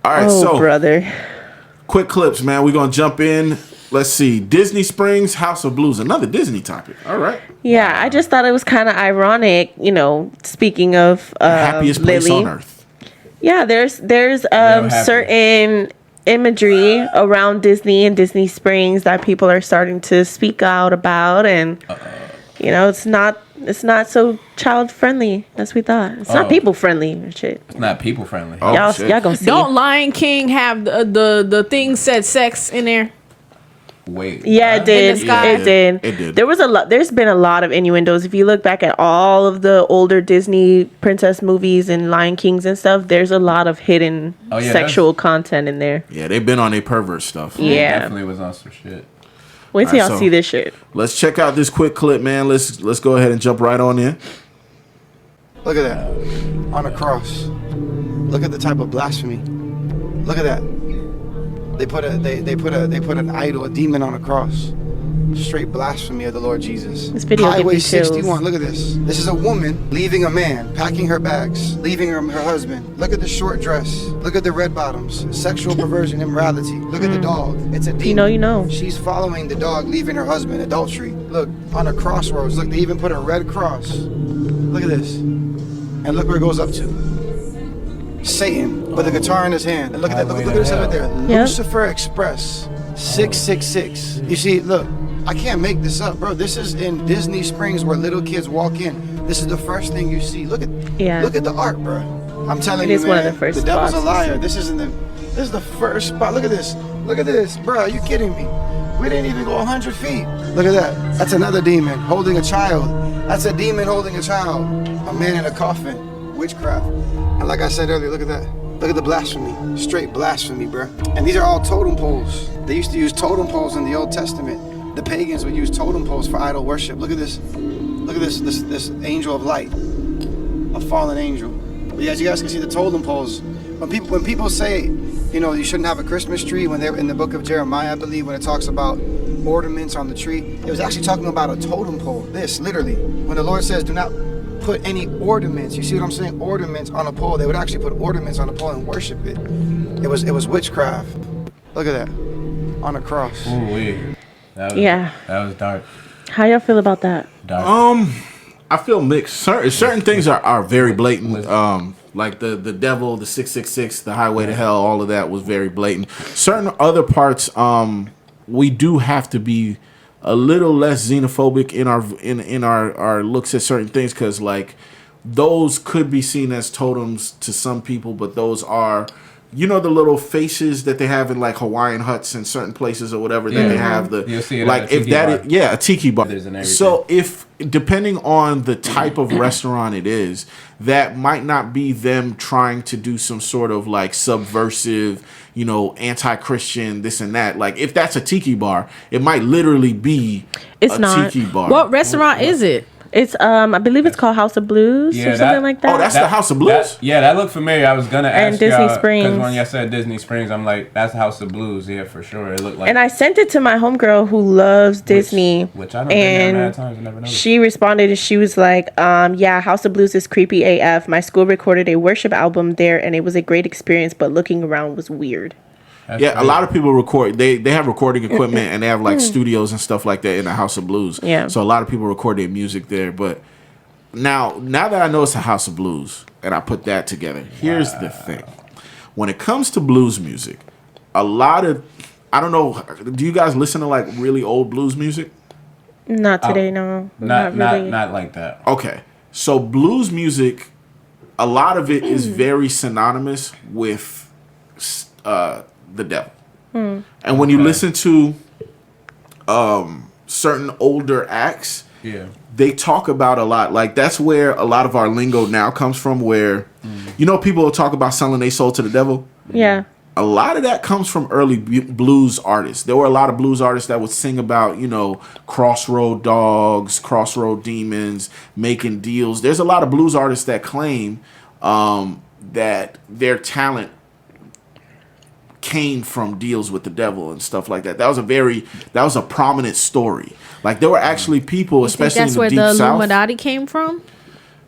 All right, brother. Quick clips, man. We're going to jump in. Let's see. Disney Springs, House of Blues. Another Disney topic. All right. Yeah, I just thought it was kind of ironic, speaking of happiest place Lily. on earth. Yeah, there's certain imagery around Disney and Disney Springs that people are starting to speak out about, and it's not so child friendly as we thought. It's not people friendly or shit. It's not people friendly. Oh, y'all gonna see. Don't Lion King have the thing said sex in there? Wait. Yeah, it did. It did. It did. There's been a lot of innuendos. If you look back at all of the older Disney princess movies and Lion Kings and stuff, there's a lot of hidden sexual content in there. Yeah, they've been on their pervert stuff. Yeah. Definitely was on some shit. Wait till y'all see this shit. Let's check out this quick clip, man. Let's go ahead and jump right on in. Look at that. On a cross. Look at the type of blasphemy. Look at that. They put an idol, a demon on a cross. Straight blasphemy of the Lord Jesus. This video Highway gives me chills. 61. Look at this. This is a woman leaving a man, packing her bags, leaving her husband. Look at the short dress. Look at the red bottoms. Sexual perversion, immorality. Look at the dog. It's a demon. You know. She's following the dog, leaving her husband. Adultery. Look, on a crossroads. Look, they even put a red cross. Look at this. And look where it goes up to. Satan with a guitar in his hand. And look at that. Look at this right there. Yep. Lucifer Express 666. You see, look, I can't make this up, bro. This is in Disney Springs where little kids walk in. This is the first thing you see. Look at the art, bro. I'm telling you, man. One of the first the devil's a spots. liar. This is the first spot. Look at this. Look at this, bro. Are you kidding me? We didn't even go 100 feet. Look at that. That's another demon holding a child. That's a demon holding a child. A man in a coffin. Witchcraft. And like I said earlier, look at that. Look at the blasphemy. Straight blasphemy, bro. And these are all totem poles. They used to use totem poles in the Old Testament. The pagans would use totem poles for idol worship. Look at this. Look at this angel of light. A fallen angel. But you guys can see the totem poles. When people say, you shouldn't have a Christmas tree, when they're in the book of Jeremiah, I believe, when it talks about ornaments on the tree, it was actually talking about a totem pole. This, literally. When the Lord says, do not put any ornaments, you see what I'm saying? Ornaments on a pole. They would actually put ornaments on a pole and worship it. It was witchcraft. Look at that. On a cross. Ooh, wee. That was dark. How y'all feel about that? Dark. I feel mixed. Certain things are very blatant. Like the devil, the 666, the highway to hell, all of that was very blatant. Certain other parts, we do have to be a little less xenophobic in our looks at certain things, because like those could be seen as totems to some people, but those are, the little faces that they have in like Hawaiian huts in certain places or whatever, that they have You'll see it like, if that is, a tiki bar. So if, depending on the type of restaurant it is, that might not be them trying to do some sort of like subversive, anti-Christian, this and that. Like if that's a tiki bar, it might literally be tiki bar. What restaurant is it? It's I believe it's called House of Blues or something like that. Oh, that's the House of Blues? That looked familiar. I was gonna ask and Disney Springs. Because when you said Disney Springs, I'm like, that's House of Blues. Yeah, for sure. It looked like. And I sent it to my homegirl who loves Disney. Which I don't been there mad times and never noticed. She responded and she was like, yeah, House of Blues is creepy AF. My school recorded a worship album there and it was a great experience, but looking around was weird. That's crazy. A lot of people record. They have recording equipment and they have like studios and stuff like that in the House of Blues. Yeah. So a lot of people record their music there. But now that I know it's a House of Blues and I put that together, here's the thing. When it comes to blues music, a lot of, I don't know, do you guys listen to like really old blues music? Not today, no. Not really. Not like that. Okay. So blues music, a lot of it is very synonymous with the devil. And when you listen to certain older acts, they talk about a lot. Like that's where a lot of our lingo now comes from, where people will talk about selling their soul to the devil. Yeah. A lot of that comes from early blues artists. There were a lot of blues artists that would sing about, crossroad dogs, crossroad demons, making deals. There's a lot of blues artists that claim that their talent came from deals with the devil and stuff like that. That was a prominent story. Like there were actually people, especially in the deep That's where the South. Illuminati came from?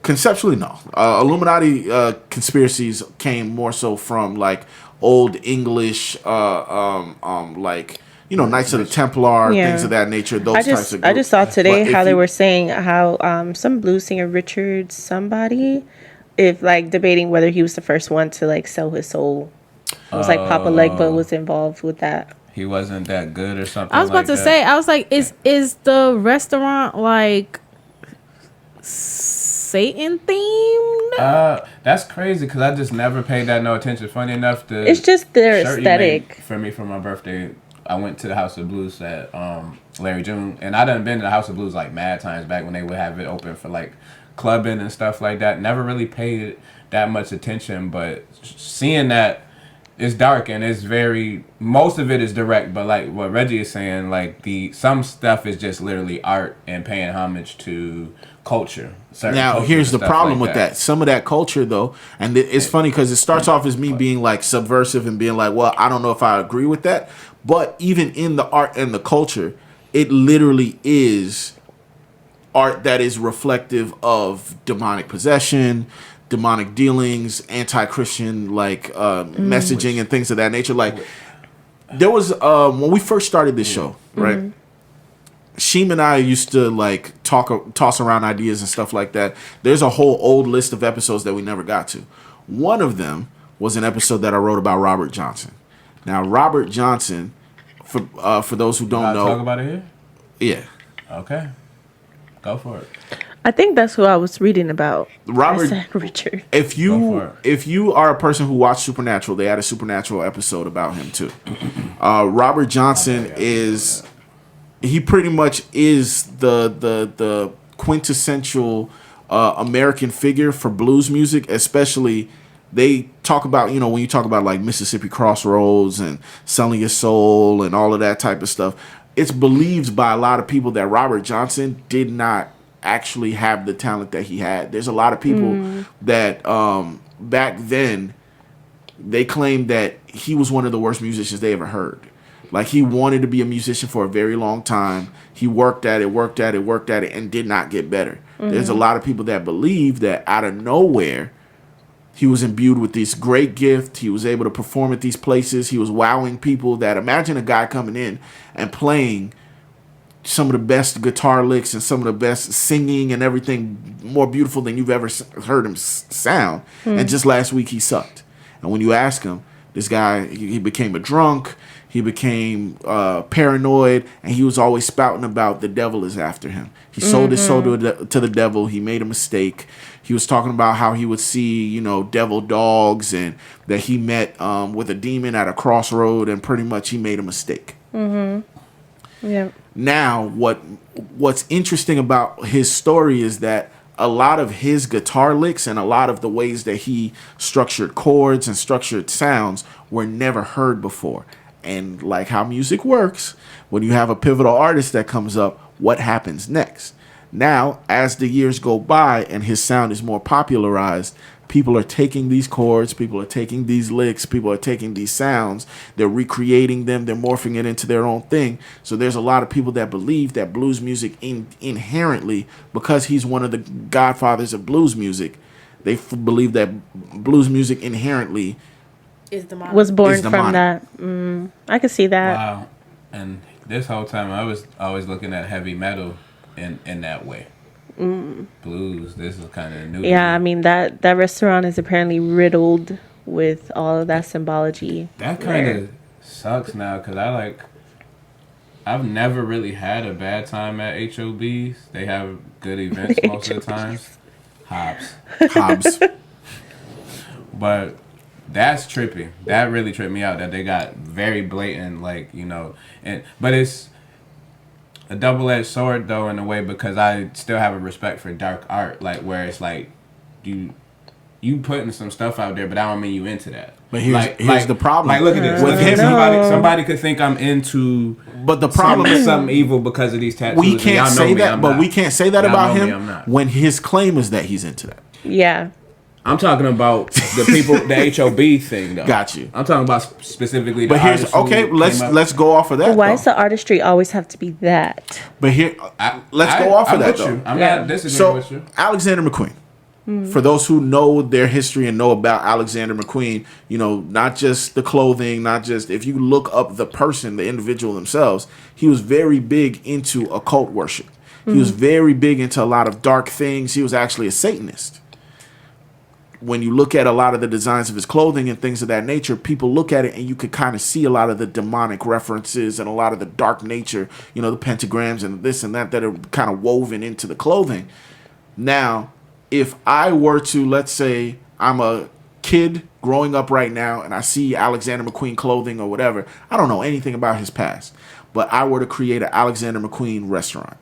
Conceptually, no. Illuminati conspiracies came more so from like old English, like Knights of the Templar, Yeah. things of that nature. Those types of groups. I just saw today But how if they you- were saying how some blues singer Richard somebody, if like debating whether he was the first one to like sell his soul. It was like Papa Legba was involved with that. He wasn't that good or something. I was about to say, I was like, is the restaurant like Satan themed? That's crazy because I just never paid that no attention. Funny enough, It's just their shirt you made aesthetic. for me for my birthday. I went to the House of Blues at Larry June, and I done been to the House of Blues like mad times back when they would have it open for like clubbing and stuff like that. Never really paid that much attention, but seeing that it's dark and it's very, most of it is direct, but like what Reggie is saying, like some stuff is just literally art and paying homage to culture. Now, here's the problem with that. Some of that culture, though, and it's funny because it starts off as me being like subversive and being like, well, I don't know if I agree with that. But even in the art and the culture, it literally is art that is reflective of demonic possession, demonic dealings, anti-Christian like messaging and things of that nature. Like there was when we first started this show, right? Sheem and I used to like toss around ideas and stuff like that. There's a whole old list of episodes that we never got to. One of them was an episode that I wrote about Robert Johnson. Now, Robert Johnson, for those who don't know, talk about it here. Yeah. Okay, go for it. I think that's who I was reading about. Robert I said Richard. If Go for you are a person who watched Supernatural, they had a Supernatural episode about him too. Robert Johnson he pretty much is the quintessential American figure for blues music, especially. They talk about, when you talk about like Mississippi Crossroads and Selling Your Soul and all of that type of stuff, it's believed by a lot of people that Robert Johnson did not actually have the talent that he had. There's a lot of people that back then they claimed that he was one of the worst musicians they ever heard. Like he wanted to be a musician for a very long time. He worked at it, and did not get better. There's a lot of people that believe that out of nowhere, he was imbued with this great gift. He was able to perform at these places. He was wowing people. That imagine a guy coming in and playing some of the best guitar licks and some of the best singing and everything more beautiful than you've ever heard him sound. And just last week he sucked. And when you ask him, this guy, he became a drunk. He became paranoid, and he was always spouting about the devil is after him. He sold his soul to the devil. He made a mistake. He was talking about how he would see, devil dogs, and that he met with a demon at a crossroad, and pretty much he made a mistake. Yeah. Now, what's interesting about his story is that a lot of his guitar licks and a lot of the ways that he structured chords and structured sounds were never heard before. And like how music works, when you have a pivotal artist that comes up, what happens next? Now, as the years go by and his sound is more popularized, people are taking these chords, people are taking these licks, people are taking these sounds, they're recreating them, they're morphing it into their own thing. So there's a lot of people that believe that blues music inherently, because he's one of the godfathers of blues music, they believe that blues music inherently was born demonic. from that. I could see that. Wow. And this whole time I was always looking at heavy metal in that way. Blues, this is kind of new. Yeah, I mean that restaurant is apparently riddled with all of that symbology. That kind of sucks now because I've never really had a bad time at HOBs. They have good events most of the time. Hobbs. But that's trippy. That really tripped me out that they got very blatant, but it's a double-edged sword though in a way, because I still have a respect for dark art, like where it's like you putting some stuff out there, but I don't mean you into that. But here's the problem. Like, look at this. With him, somebody could think I'm into. But the problem is something evil because of these tattoos. We can't say that. But we can't say that about I'm him not. when his claim is that he's into that. Yeah. I'm talking about the people, the HOB thing, though. Got you. I'm talking about specifically. The But here's artists who let's go off of that. Why though. does the artistry always have to be that? But here, let's go off of that with though. you. I'm not disagreeing So with you. Alexander McQueen, For those who know their history and know about Alexander McQueen, you know, not just the clothing, not just, if you look up the person, the individual themselves, he was very big into occult worship. He was very big into a lot of dark things. He was actually a Satanist. When you look at a lot of the designs of his clothing and things of that nature, people look at it and you could kind of see a lot of the demonic references and a lot of the dark nature, you know, the pentagrams and this and that are kind of woven into the clothing. Now, if I were to, let's say I'm a kid growing up right now and I see Alexander McQueen clothing or whatever, I don't know anything about his past, but I were to create an Alexander McQueen restaurant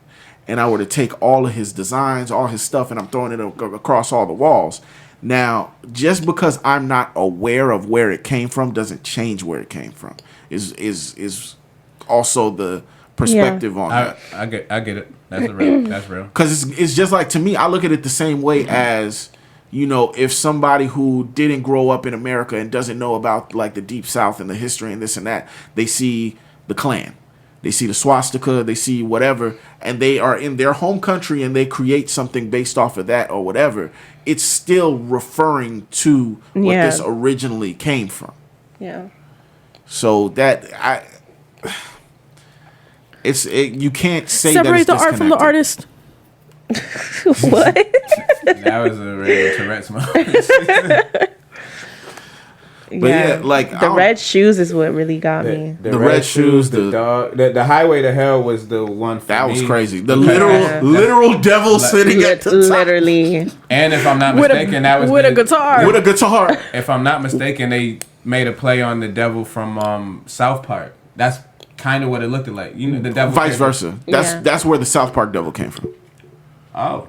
and I were to take all of his designs, all his stuff, and I'm throwing it across all the walls. Now, just because I'm not aware of where it came from doesn't change where it came from. Is also the perspective on that. I get it. That's real. That's real. Because it's just like, to me, I look at it the same way as, you know, if somebody who didn't grow up in America and doesn't know about like the Deep South and the history and this and that, they see the Klan, they see the swastika, they see whatever, and they are in their home country and they create something based off of that or whatever. It's still referring to what this originally came from. Yeah. So that you can't say separate that the art from the artist. What? That was a real Tourette's moment. But yeah, like the red shoes is what really got me. The red shoes, the dog, the highway to hell was the one. That was crazy. The literal devil sitting at the top. Literally. And if I'm not mistaken, that was with a guitar. With a guitar. If I'm not mistaken, they made a play on the devil from South Park. That's kind of what it looked like. You know, the devil. Vice versa. That's where the South Park devil came from. Oh,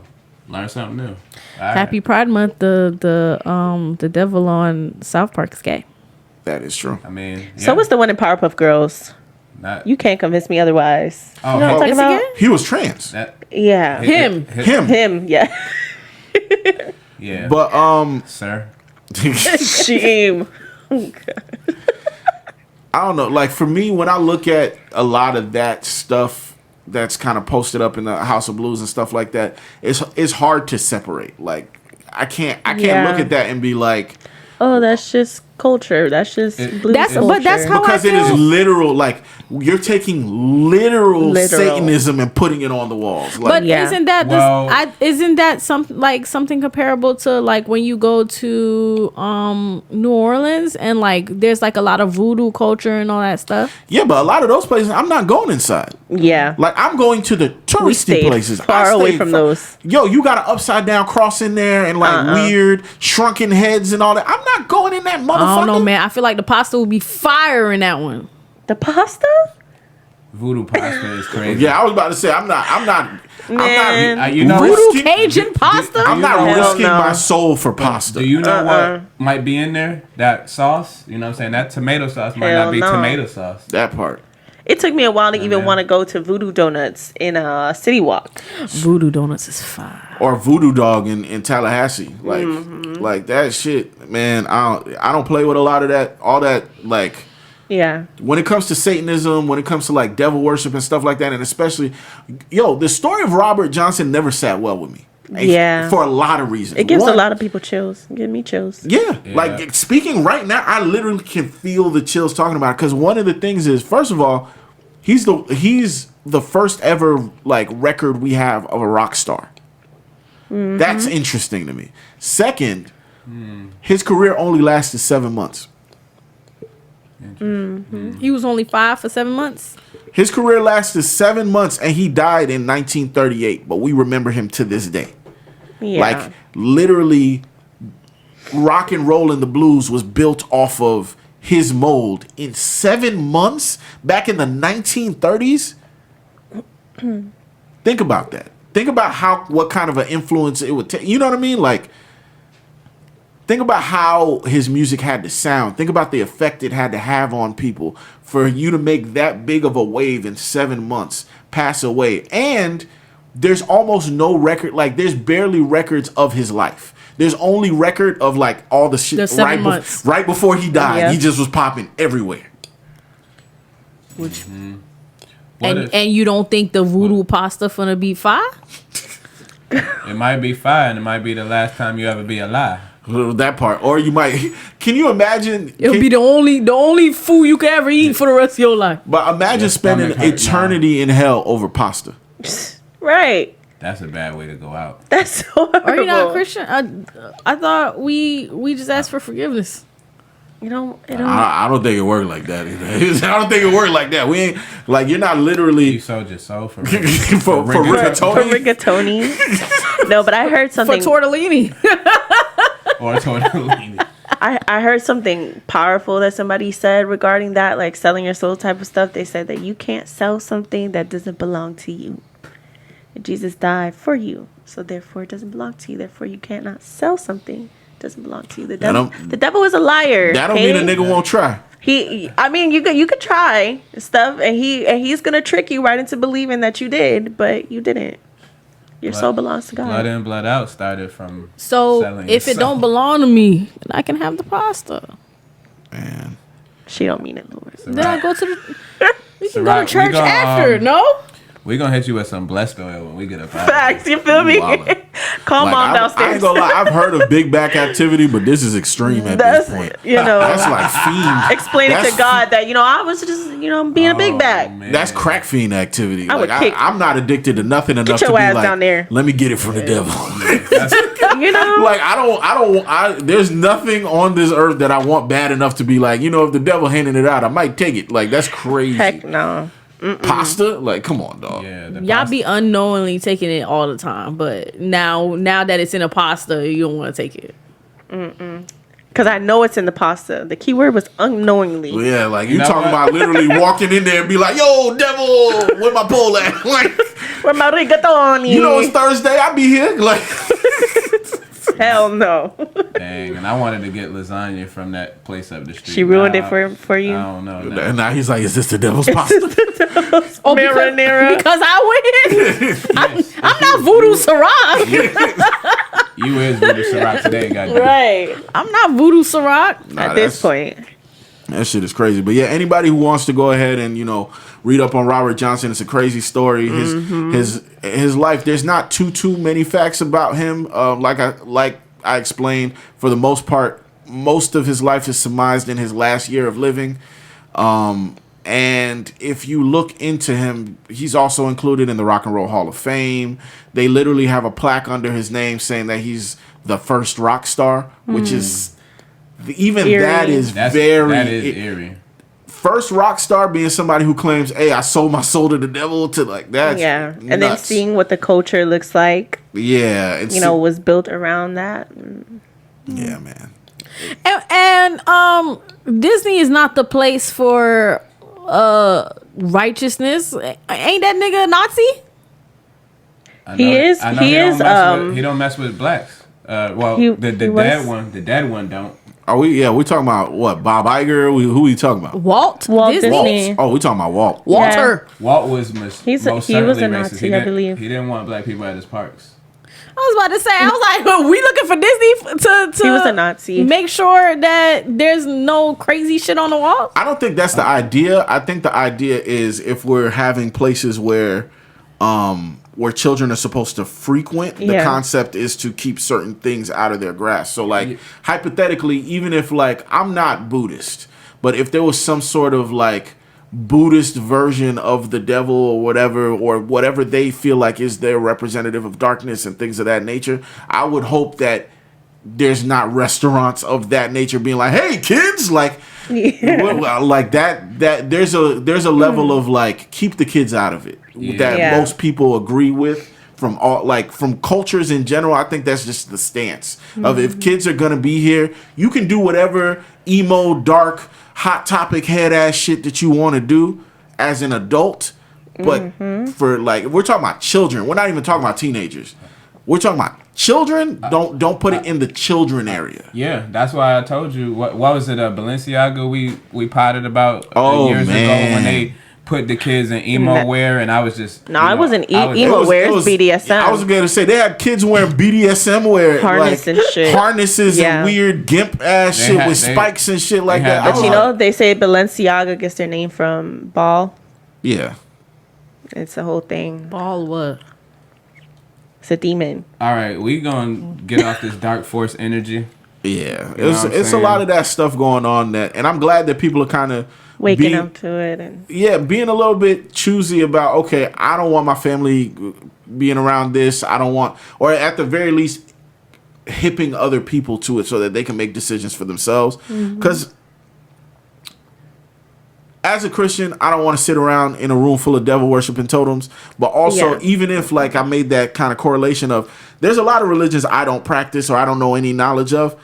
learn something new. Happy Pride Month. The devil on South Park is gay. That is true. I mean, So was the one in Powerpuff Girls. You can't convince me otherwise. Oh, you know what I'm talking about? He was trans. Yeah. Him. Yeah. Yeah. But sir. Shame. I don't know. Like for me, when I look at a lot of that stuff that's kind of posted up in the House of Blues and stuff like that, it's hard to separate. Like I can't look at that and be like, oh, that's just culture. That's just blues culture. But that's how because it is literal. Like you're taking literal Satanism and putting it on the walls. Like, but isn't that something comparable to like when you go to New Orleans and like there's like a lot of voodoo culture and all that stuff? Yeah, but a lot of those places, I'm not going inside. Yeah, like I'm going to the touristy places. Far away from those. Yo, you got an upside down cross in there and like weird shrunken heads and all that. I'm not going in that motherfucker. I don't know, man. I feel like the pasta would be fire in that one. The pasta? Voodoo pasta is crazy. Yeah, I was about to say I'm not voodoo Cajun pasta. I'm not risking my soul for pasta. Do you know what might be in there? That sauce. You know what I'm saying? That tomato sauce might not be tomato sauce. That part. It took me a while to even want to go to Voodoo Donuts in City Walk. Voodoo Donuts is fire. Or Voodoo Dog in Tallahassee. Like like that shit, man. I don't play with a lot of that. All that like. Yeah. When it comes to Satanism, when it comes to like devil worship and stuff like that, and especially, the story of Robert Johnson never sat well with me. For a lot of reasons. It gives a lot of people chills. Give me chills. Yeah. Like speaking right now, I literally can feel the chills talking about it. Because one of the things is, first of all, he's the first ever like record we have of a rock star. That's interesting to me. Second, his career only lasted 7 months. He was only 5 for 7 months. His career lasted 7 months, and he died in 1938. But we remember him to this day. Yeah. Like literally, rock and roll and the blues was built off of his mold in 7 months back in the 1930s. Think about that. Think about what kind of an influence it would take. You know what I mean? Like. Think about how his music had to sound. Think about the effect it had to have on people for you to make that big of a wave in 7 months, pass away. And there's almost no record, like there's barely records of his life. There's only record of like all the shit right before he died. Yeah. He just was popping everywhere. And you don't think the voodoo pasta finna be fire? It might be fire, and it might be the last time you ever be alive. That part, or you might. Can you imagine? It'll be the only food you can ever eat for the rest of your life. But imagine Your spending stomach hurt eternity in hell over pasta. Right. That's a bad way to go out. That's horrible. Are you not Christian? I thought we just asked for forgiveness. You know, I don't think it worked like that. I don't think it worked like that. We ain't like you're not literally You sold your soul for for for rigatoni. rigatoni. No, but I heard For something. tortellini. or tortellini. I heard something powerful that somebody said regarding that, like selling your soul type of stuff. They said that you can't sell something that doesn't belong to you. Jesus died for you, so therefore it doesn't belong to you. Therefore, you cannot sell something that doesn't belong to you. The devil is a liar. That don't mean a nigga won't try. You could try stuff, and he's gonna trick you right into believing that you did, but you didn't. Your soul belongs to God. Blood in, blood out started from. So selling if your it don't soul. belong to me, then I can have the pasta. Man, She don't mean it, Lord. Then I go to the. We can go right. to church We gonna, after. No. We're gonna hit you with some blessed oil when we get up out. Facts, you feel me? Wildin'. Call like, mom I downstairs. ain't gonna lie. I've heard of big back activity, but this is extreme at That's this point. that's like fiend. explain it to God that I was just being a big bag. Man. That's crack fiend activity. I would Like kick- I'm not addicted to nothing enough your to be ass like, down there. let me get it from the devil. Like There's nothing on this earth that I want bad enough to be like, if the devil handing it out, I might take it. Like that's crazy. heck no. Pasta? Like, come on, dog. Yeah, the Y'all pasta- be unknowingly taking it all the time, but now that it's in a pasta, you don't want to take it. Because I know it's in the pasta. The key word was unknowingly. Yeah, like you know talking what? about literally walking in there and be like, yo, devil, where my pole at? Like, Where my rigatoni? it's Thursday, I be here. Like, Hell no. Dang, and I wanted to get lasagna from that place up the street. She ruined Nah, it for you. I don't know. Nah. and now he's like, is this the devil's pasta? Oh, Marinara. because I win. I'm not Voodoo Ciroc. You is with the Ciroc today, goddamn. Right. I'm not Voodoo Ciroc. Nah, At this point. That shit is crazy. But yeah, anybody who wants to go ahead and, read up on Robert Johnson, it's a crazy story. His life, there's not too many facts about him. Like I explained, for the most part, most of his life is surmised in his last year of living. And if you look into him, he's also included in the Rock and Roll Hall of Fame. They literally have a plaque under his name saying that he's the first rock star, which is Eerie. that is That is eerie. First rock star being somebody who claims, "Hey, I sold my soul to the devil," to like that. Yeah. And then seeing what the culture looks like, it's was built around that. yeah, man. And Disney is not the place for righteousness. Ain't that nigga a Nazi? I know He that- is- I know he don't is, mess with- he don't mess with blacks. The dead one don't. Are we? Yeah, we talking about what? Bob Iger? Who we talking about? Walt Disney. Disney. Oh, we talking about Walt. Walter. Walt was most He was a certainly racist. Nazi, I believe. He didn't want black people at his parks. I was about to say, I was like, we looking for Disney to He was a Nazi. make sure that there's no crazy shit on the wall. I don't think that's the idea. I think the idea is if we're having places where children are supposed to frequent, the Yeah. concept is to keep certain things out of their grasp. So like hypothetically, even if like I'm not Buddhist, but if there was some sort of like Buddhist version of the devil or whatever they feel like is their representative of darkness and things of that nature, I would hope that there's not restaurants of that nature being like, "Hey kids," like like that there's a level of like keep the kids out of it that Yeah. most people agree with from cultures in general. I think that's just the stance of if kids are gonna be here, you can do whatever emo, dark, hot topic head ass shit that you want to do as an adult, but for like we're talking about children, we're not even talking about teenagers. We're talking about children. Don't put it in the children area. Yeah, that's why I told you. What was it? Balenciaga we potted about years ago when they put the kids in emo wear, and I was just No, it wasn't emo wear. It's BDSM. I was going to say they had kids wearing BDSM wear, Harness and shit. harnesses Yeah. and weird gimp ass shit with spikes and shit like had that. those. I was like, They say Balenciaga gets their name from ball. yeah. It's the whole thing. Ball what? It's a demon. All right, we gonna get off this dark force energy. Yeah, You know what I'm it's a saying? lot of that stuff going on and I'm glad that people are kind of Waking up to it and being a little bit choosy about, okay, I don't want my family being around this. I don't want, or at the very least, hipping other people to it so that they can make decisions for themselves. Because as a Christian, I don't want to sit around in a room full of devil worshiping totems. But also, even if like I made that kind of correlation of, there's a lot of religions I don't practice or I don't know any knowledge of.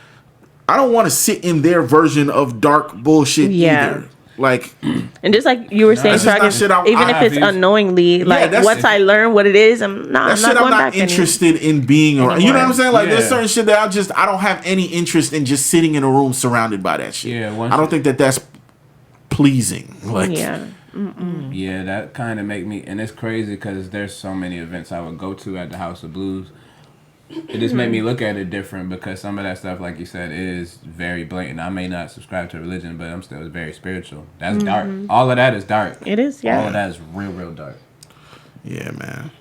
I don't want to sit in their version of dark bullshit either. Like, and just like you were saying, even if it's unknowingly, like once I learn what it is, I'm not going back. Interested in being around. You know what I'm saying? Like, there's certain shit that I don't have any interest in just sitting in a room surrounded by that shit. Yeah, I don't think that's pleasing. Like, yeah, that kind of make me, and it's crazy because there's so many events I would go to at the House of Blues. It just made me look at it different because some of that stuff, like you said, is very blatant. I may not subscribe to religion, but I'm still very spiritual. That's dark. All of that is dark. It is, yeah. All of that is real, real dark. Yeah, man.